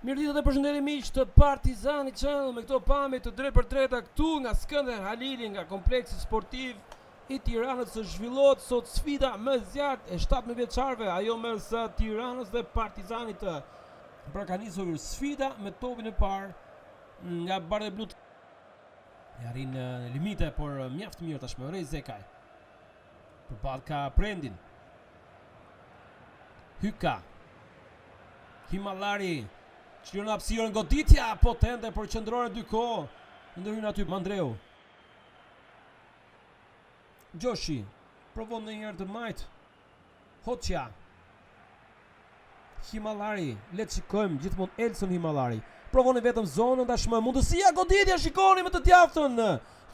Mirëditë dhe përshëndetje miq të Partizani Channel me këto pamje të drejtë për drejta këtu nga Skënder Halili nga kompleksi sportiv i Tiranës së zhvillohet sot sfida më e zjarrt e 17 vjeçarëve, ajo mes Tiranës dhe Partizanit. Pra ka nisur sfida me topin e parë nga Bardhë Blu. Ja arrin limite, por mjaft mirë tashmë Rej Zekaj. Përballë ka Prendin. Hyka. Himallari. Çliron hapësirën goditja potente për qendrore dy kohë. Ndërhyn aty Mandreu. Gjoshi provon ndonjëherë të majt. Hoxha. Himallari, le të shikojmë gjithmonë Elson Himallari. Provon vetëm zonën tashmë. Mundësia goditja, shikoni me të djathtën.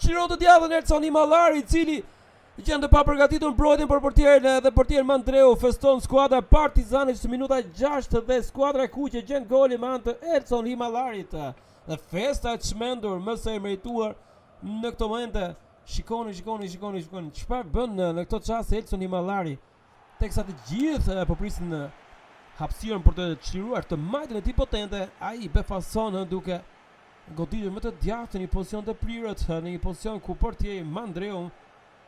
Çliron të djathtën Elson Himallari, i cili gjën të papërgatitur mbrojtjen për portierin dhe portier Mandreu. Feston skuadra Partizanit në minuta 6 dhe skuadra e kuqe gjen golin me anë të Elson Himallarit. Dhe festa e çmendur më së merituar në këto momente. Shikoni çfarë bën në këto çaste Elson Himallari. Teksa të gjithë po prisin hapësirën për të çliruar të majtën e tij potente, ai befason duke goditur më të djathtën në pozicion të prirët, në një pozicion ku portieri Mandreu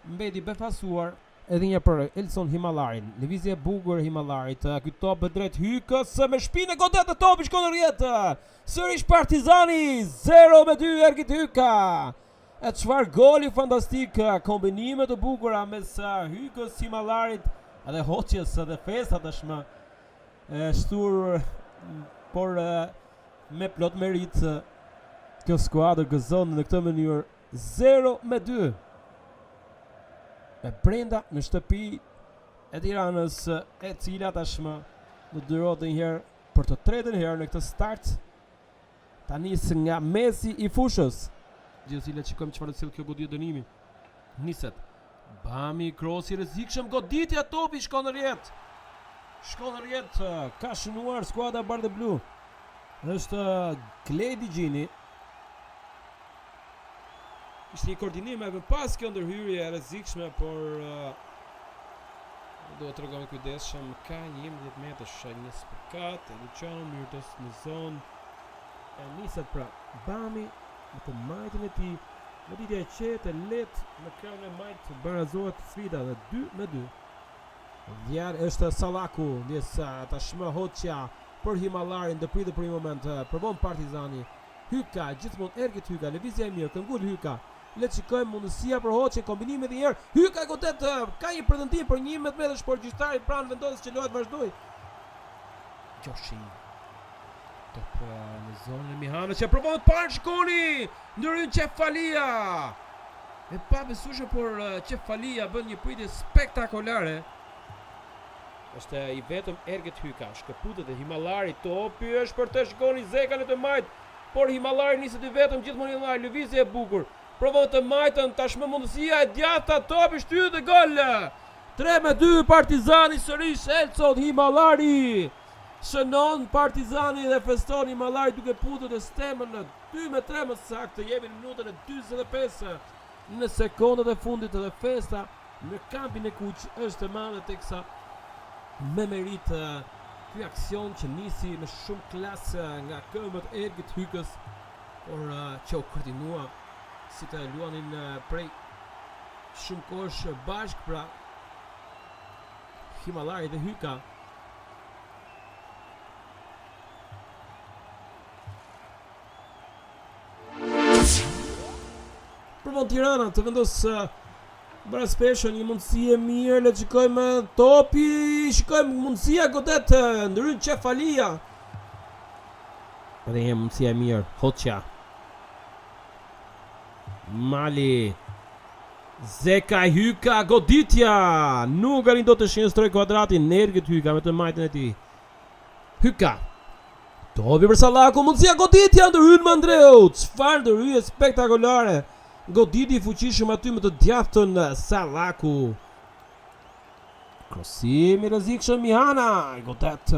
mbeti befasuar. Edhe një për Elson Himallarin. Lëvizje bukur Himallarit. Ky top drejt Hykës me shpinë godet të topi shkon në rrjet. Sërish Partizani 0-2 Ergit Hyka. E çfarë goli fantastik, kombinime të bukura mes Hykës, Himallarit edhe Hoxhës dhe festa tashmë. Shtur por me plot merit kjo skuadër gëzon në këtë mënyrë 0-2. E brenda në shtëpi e Tiranës, e cila tashmë do dyrohet njëherë për të tretën herë në këtë start. Ta nisë nga mesi i fushës. Gjithsesi le të shikojmë çfarë sill kjo goditje dënimi. Niset. Bami krosi rrezikshëm, goditja topi shkon në rrjet. Ka shënuar skuadra Bardhë Blu. Është Kledi Gjini. Ishte një koordinim edhe pas kjo ndërhyrje e rrezikshme, por duhet të regojmë kujdesshëm. Ka 11 metrash, një spërkat, Luciano Myrtos në zonë. E niset pra Bami me të majtën e tij. Goditja e qetë, lehtë në krahun e majt barazohet sfida dhe 2-2. Vjerë është Sallaku, ndjesa tashmë Hoxha për Himallarin, ndërpritet për një moment. Provon Partizani. Hyka, gjithmonë Ergit Hyka, lëvizja e mirë, këngul Hyka. Le të shikojmë mundësia për Hoxhën, kombinime edhe një herë. Hyka godet, ka një pretendim për 11 metrash, por gjyqtari pranë vendos që lohet vazhdoj. Gjoshi. Top në zonën e Mihanës që provon të parë shkoni. Ndërhyn Qefalia. E pa besueshme, por Qefalia bën një pritje spektakolare. Është i vetëm Ergit Hyka, shkëputet e Himallari, topi është për të shkoni Zekan e të majt, por Himallari niset i vetëm gjithmonë i llar, lëvizje e bukur. Provon të majtën, tashmë mundësia e djathta, topi shtyhet dhe gol. 3-2 Partizani, sërish Elson Himallari. Shënon Partizani dhe feston Himallari duke putur të stemën në 2-3 më saktë. Jemi në minutën e 45 në sekondat e fundit dhe festa në kampin e kuq është e madhe, teksa me merit ky aksion që nisi me shumë klasë nga këmbët e Ergit Hykës, por që u koordinua si të luanin prej shumë kohësh bashk, pra Himallari dhe Hyka. Provon Tirana të vendos Braspeshën, një mundësi e mirë, le të shikojmë topi, shikojmë mundësia godet, ndërhyn Qefalia. Edhe një mundësia e mirë, Hoxha. Mali. Zeka Hyka, goditja. Nuk arrin dot të shënjestroj kuadratin, Ergit Hyka me të majtën e tij. Hyka. Topi për Sallaku, mundësia goditja, ndërhyn Mandreu. Çfarë ndërhyrje spektakolare. Goditi i fuqishëm aty me të djathtën Sallaku. Krosimi rrezikshëm Mihana, godet.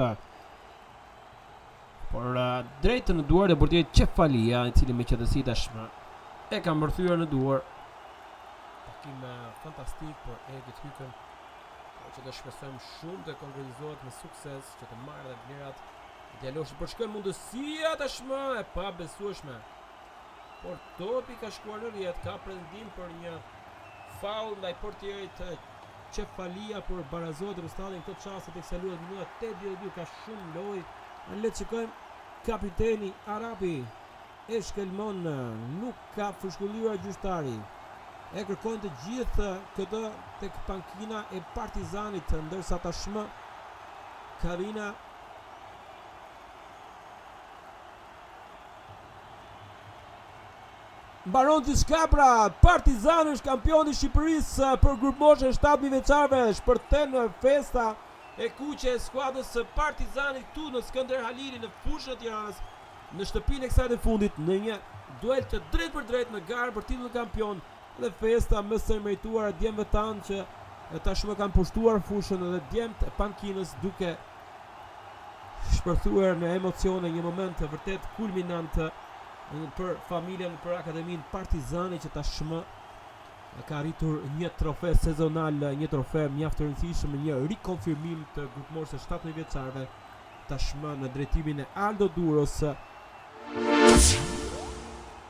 Por drejt në duar e portierit Qefalia, i cili me qetësi tashmë e ka mbërthyer në duar. Takim fantastik për Ergit Hykën, që do shpresojmë shumë të konkretizohet me sukses, që të marrë dhe vlerat Djaloshi përshkon mundësia tashmë e pa besueshme. Por topi ka shkuar në rrjet, ka pretendim për një faul ndaj portierit Cefalia, por barazohet Rustadi në këtë çast tek saluat minuta 82, ka shumë lojë. Le të shikojmë kapiteni Arabi Eshkelmon nuk ka fshkulluar gjyqtari. E kërkojnë të gjithë këtë tek pankina e Partizanit, ndërsa tashmë Karina mbaron diçka pra. Partizani është kampioni i Shqipërisë për grupmoshën 7 vjeçarëve, shpërthen festa e kuqe e skuadrës së Partizanit këtu në Skënder Halili në fushën e Tiranës, në shtëpinë e kësaj të fundit, në një duel të drejtë për drejtë në garë për titullin kampion. Dhe festa më së merituar e djemve tanë që tashmë kanë pushtuar fushën, dhe djemt e pankinës duke shpërthuar në emocione një moment vërtet kulminant për familjen, për Akademinë Partizani, që tashmë ka arritur një trofe sezonal, një trofe mjaft të rëndësishëm, një rikonfirmim të grupmoshës së 17 vjeçarëve, tashmë në drejtimin e Aldo Duros.